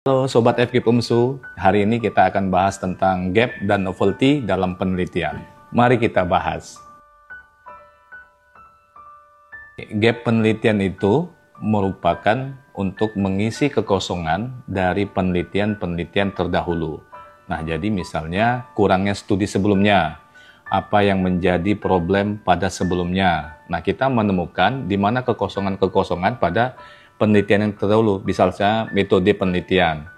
Halo Sobat FKIP UMSU, hari ini kita akan bahas tentang gap dan novelty dalam penelitian. Mari kita bahas. Gap penelitian itu merupakan untuk mengisi kekosongan dari penelitian-penelitian terdahulu. Nah, jadi misalnya kurangnya studi sebelumnya, apa yang menjadi problem pada sebelumnya. Nah, kita menemukan di mana kekosongan-kekosongan pada penelitian yang terdahulu, misalnya metode penelitian.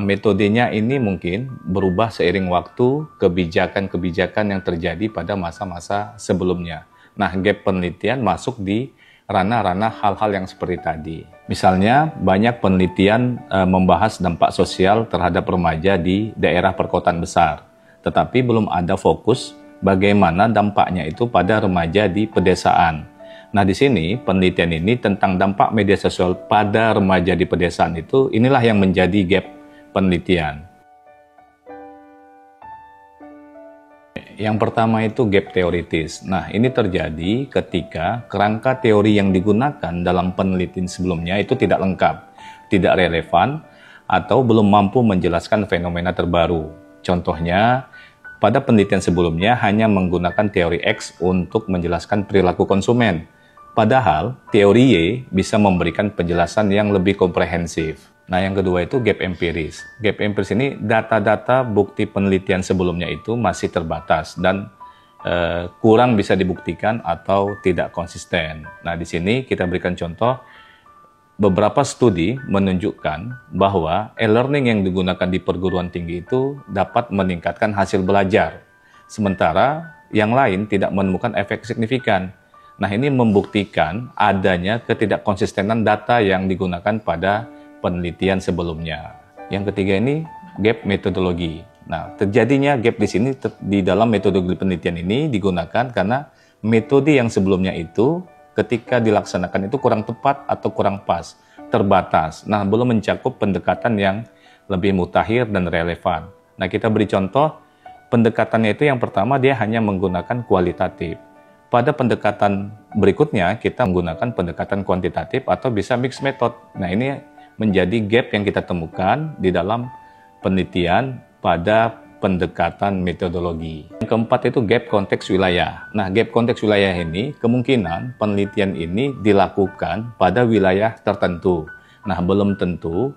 Metodenya ini mungkin berubah seiring waktu, kebijakan-kebijakan yang terjadi pada masa-masa sebelumnya. Nah, gap penelitian masuk di ranah-ranah hal-hal yang seperti tadi. Misalnya, banyak penelitian membahas dampak sosial terhadap remaja di daerah perkotaan besar, tetapi belum ada fokus bagaimana dampaknya itu pada remaja di pedesaan. Nah, di sini penelitian ini tentang dampak media sosial pada remaja di pedesaan itu, inilah yang menjadi gap penelitian. Yang pertama itu gap teoritis. Nah, ini terjadi ketika kerangka teori yang digunakan dalam penelitian sebelumnya itu tidak lengkap, tidak relevan, atau belum mampu menjelaskan fenomena terbaru. Contohnya, pada penelitian sebelumnya hanya menggunakan teori X untuk menjelaskan perilaku konsumen. Padahal, teori Y bisa memberikan penjelasan yang lebih komprehensif. Nah, yang kedua itu gap empiris. Gap empiris ini data-data bukti penelitian sebelumnya itu masih terbatas dan kurang bisa dibuktikan atau tidak konsisten. Nah, di sini kita berikan contoh, beberapa studi menunjukkan bahwa e-learning yang digunakan di perguruan tinggi itu dapat meningkatkan hasil belajar, sementara yang lain tidak menemukan efek signifikan. Nah, ini membuktikan adanya ketidakkonsistenan data yang digunakan pada penelitian sebelumnya. Yang ketiga ini gap metodologi. Nah, terjadinya gap di sini di dalam metodologi penelitian ini digunakan karena metode yang sebelumnya itu ketika dilaksanakan itu kurang tepat atau kurang pas, terbatas. Nah, belum mencakup pendekatan yang lebih mutakhir dan relevan. Nah, kita beri contoh, pendekatannya itu yang pertama dia hanya menggunakan kualitatif. Pada pendekatan berikutnya, kita menggunakan pendekatan kuantitatif atau bisa mixed method. Nah, ini menjadi gap yang kita temukan di dalam penelitian pada pendekatan metodologi. Yang keempat itu gap konteks wilayah. Nah, gap konteks wilayah ini kemungkinan penelitian ini dilakukan pada wilayah tertentu. Nah, belum tentu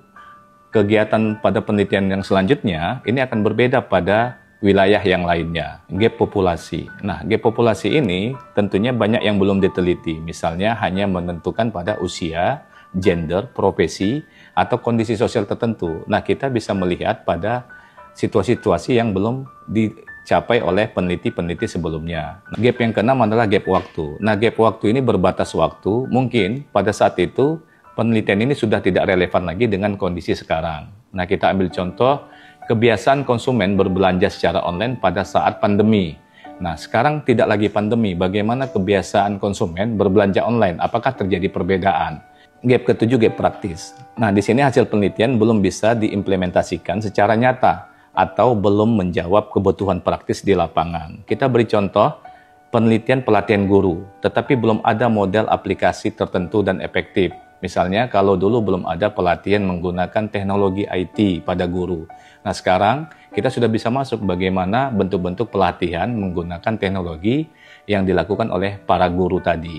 kegiatan pada penelitian yang selanjutnya ini akan berbeda pada wilayah yang lainnya. Gap populasi. Nah, gap populasi ini tentunya banyak yang belum diteliti. Misalnya hanya menentukan pada usia, gender, profesi, atau kondisi sosial tertentu. Nah, kita bisa melihat pada situasi-situasi yang belum dicapai oleh peneliti-peneliti sebelumnya. Nah, gap yang keenam adalah gap waktu. Nah, gap waktu ini berbatas waktu. Mungkin pada saat itu penelitian ini sudah tidak relevan lagi dengan kondisi sekarang. Nah, kita ambil contoh kebiasaan konsumen berbelanja secara online pada saat pandemi. Nah, sekarang tidak lagi pandemi. Bagaimana kebiasaan konsumen berbelanja online? Apakah terjadi perbedaan? Gap ketujuh, gap praktis. Nah, di sini hasil penelitian belum bisa diimplementasikan secara nyata atau belum menjawab kebutuhan praktis di lapangan. Kita beri contoh penelitian pelatihan guru, tetapi belum ada model aplikasi tertentu dan efektif. Misalnya kalau dulu belum ada pelatihan menggunakan teknologi IT pada guru. Nah, sekarang kita sudah bisa masuk bagaimana bentuk-bentuk pelatihan menggunakan teknologi yang dilakukan oleh para guru tadi.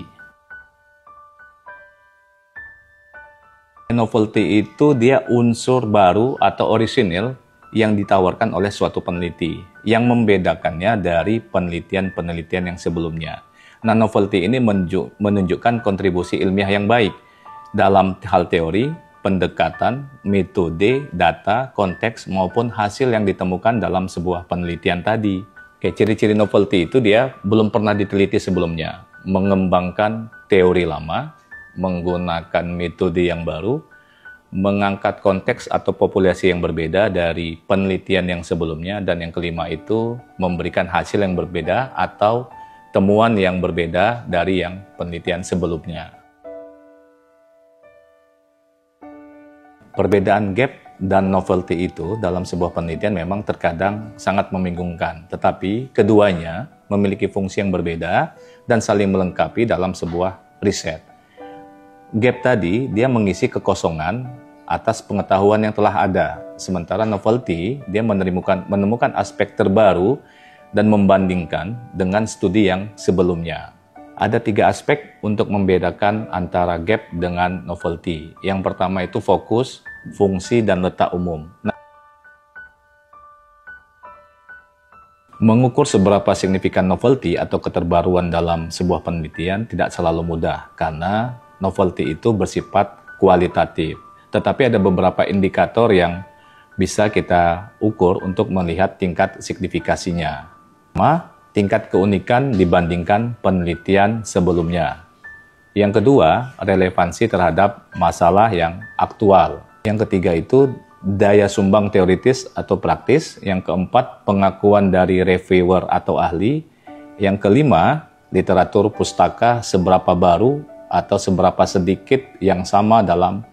Novelty itu dia unsur baru atau orisinil yang ditawarkan oleh suatu peneliti, yang membedakannya dari penelitian-penelitian yang sebelumnya. Nah, novelty ini menunjukkan kontribusi ilmiah yang baik dalam hal teori, pendekatan, metode, data, konteks, maupun hasil yang ditemukan dalam sebuah penelitian tadi. Kayak ciri-ciri novelty itu dia belum pernah diteliti sebelumnya. Mengembangkan teori lama, menggunakan metode yang baru, mengangkat konteks atau populasi yang berbeda dari penelitian yang sebelumnya, dan yang kelima itu memberikan hasil yang berbeda atau temuan yang berbeda dari yang penelitian sebelumnya. Perbedaan gap dan novelty itu dalam sebuah penelitian memang terkadang sangat membingungkan, tetapi keduanya memiliki fungsi yang berbeda dan saling melengkapi dalam sebuah riset. Gap tadi dia mengisi kekosongan atas pengetahuan yang telah ada. Sementara novelty, dia menemukan aspek terbaru dan membandingkan dengan studi yang sebelumnya. Ada 3 aspek untuk membedakan antara gap dengan novelty. Yang pertama itu fokus, fungsi, dan letak umum. Mengukur seberapa signifikan novelty atau keterbaruan dalam sebuah penelitian tidak selalu mudah, karena novelty itu bersifat kualitatif. Tetapi ada beberapa indikator yang bisa kita ukur untuk melihat tingkat signifikasinya. Pertama, tingkat keunikan dibandingkan penelitian sebelumnya. Yang kedua, relevansi terhadap masalah yang aktual. Yang ketiga itu daya sumbang teoritis atau praktis. Yang keempat, pengakuan dari reviewer atau ahli. Yang kelima, literatur pustaka seberapa baru atau seberapa sedikit yang sama dalam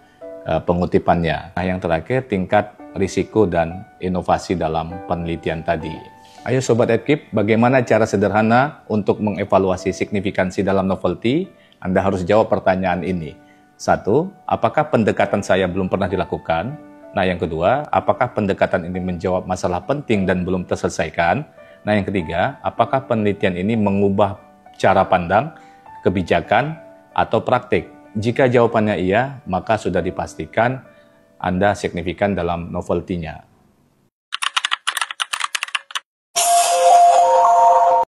pengutipannya. Nah, yang terakhir, tingkat risiko dan inovasi dalam penelitian tadi. Ayo Sobat EdKeep, bagaimana cara sederhana untuk mengevaluasi signifikansi dalam novelty? Anda harus jawab pertanyaan ini. 1. Apakah pendekatan saya belum pernah dilakukan? Nah, yang kedua, apakah pendekatan ini menjawab masalah penting dan belum terselesaikan? Nah, yang ketiga, apakah penelitian ini mengubah cara pandang, kebijakan, atau praktik? Jika jawabannya iya, maka sudah dipastikan Anda signifikan dalam novelty-nya.